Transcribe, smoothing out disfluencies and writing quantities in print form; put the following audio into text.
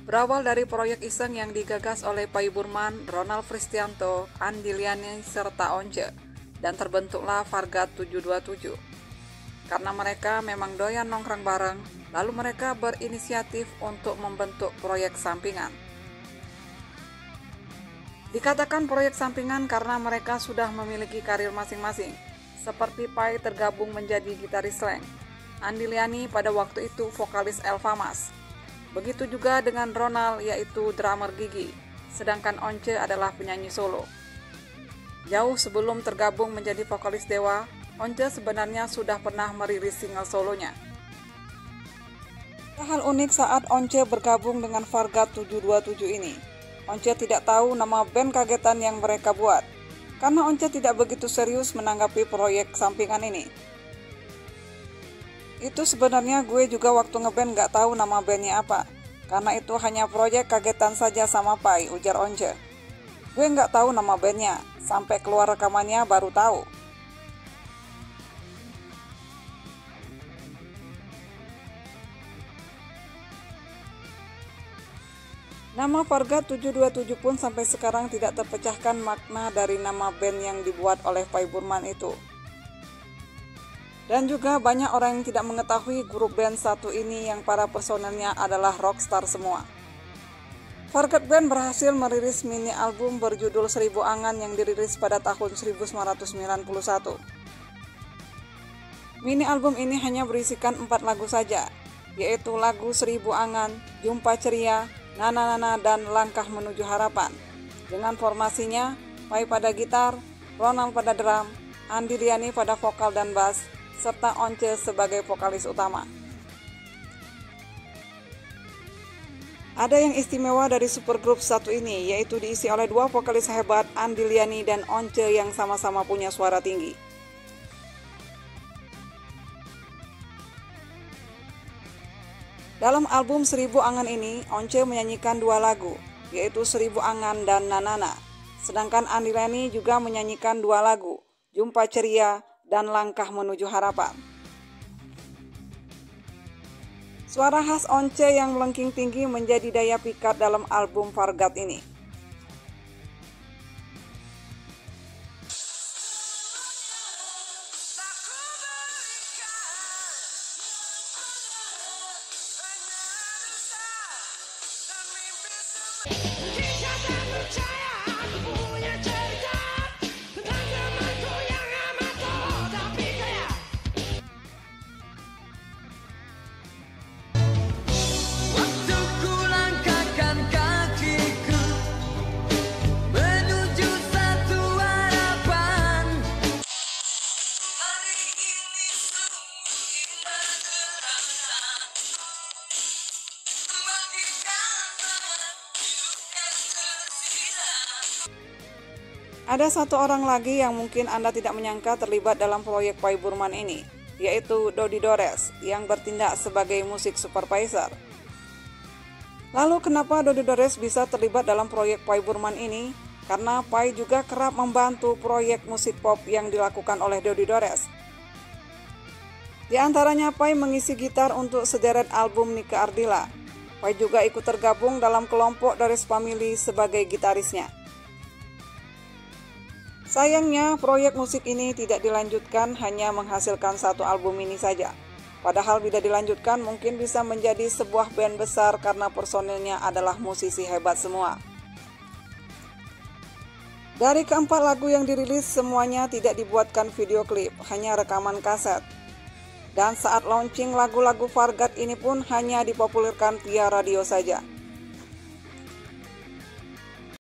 Berawal dari proyek iseng yang digagas oleh Pai Burman, Ronald Fristianto, Andi Liani, serta Once, dan terbentuklah Vargat 727. Karena mereka memang doyan nongkrong bareng, lalu mereka berinisiatif untuk membentuk proyek sampingan. Dikatakan proyek sampingan karena mereka sudah memiliki karir masing-masing, seperti Pai tergabung menjadi gitaris slang, Andi Liani pada waktu itu vokalis Elvamas. Begitu juga dengan Ronald, yaitu drummer Gigi, sedangkan Once adalah penyanyi solo. Jauh sebelum tergabung menjadi vokalis Dewa, Once sebenarnya sudah pernah merilis single solonya. Hal unik saat Once bergabung dengan Vargat 727 ini, Once tidak tahu nama band kagetan yang mereka buat, karena Once tidak begitu serius menanggapi proyek sampingan ini. Itu sebenarnya gue juga waktu ngeband gak tahu nama bandnya apa, karena itu hanya proyek kagetan saja sama Pai, ujar Once. Gue gak tahu nama bandnya, sampai keluar rekamannya baru tahu. Nama Vargat 727 pun sampai sekarang tidak terpecahkan makna dari nama band yang dibuat oleh Pai Burman itu. Dan juga banyak orang yang tidak mengetahui grup band satu ini yang para personelnya adalah rockstar semua. Vargat Band berhasil merilis mini album berjudul 1000 Angan yang dirilis pada tahun 1991. Mini album ini hanya berisikan 4 lagu saja, yaitu lagu 1000 Angan, Jumpa Ceria, Nana Nana, dan Langkah Menuju Harapan. Dengan formasinya, Pai pada gitar, Ronald pada drum, Andi Liani pada vokal dan bass, serta Once sebagai vokalis utama. Ada yang istimewa dari supergroup satu ini, yaitu diisi oleh 2 vokalis hebat, Andi Liani dan Once, yang sama-sama punya suara tinggi. Dalam album 1000 Angan ini, Once menyanyikan 2 lagu, yaitu 1000 Angan dan Nanana. Sedangkan Andi Liani juga menyanyikan 2 lagu, Jumpa Ceria dan Langkah Menuju Harapan. Suara khas Once yang melengking tinggi menjadi daya pikat dalam album Vargat ini. Ada satu orang lagi yang mungkin Anda tidak menyangka terlibat dalam proyek Pai Burman ini, yaitu Dodi Dores yang bertindak sebagai musik supervisor. Lalu kenapa Dodi Dores bisa terlibat dalam proyek Pai Burman ini? Karena Pai juga kerap membantu proyek musik pop yang dilakukan oleh Dodi Dores. Di antaranya Pai mengisi gitar untuk sederet album Nika Ardila. Pai juga ikut tergabung dalam kelompok Dores Family sebagai gitarisnya. Sayangnya, proyek musik ini tidak dilanjutkan, hanya menghasilkan 1 album ini saja. Padahal bila dilanjutkan mungkin bisa menjadi sebuah band besar karena personilnya adalah musisi hebat semua. Dari ke-4 lagu yang dirilis, semuanya tidak dibuatkan video klip, hanya rekaman kaset. Dan saat launching lagu-lagu Vargat ini pun hanya dipopulerkan via radio saja.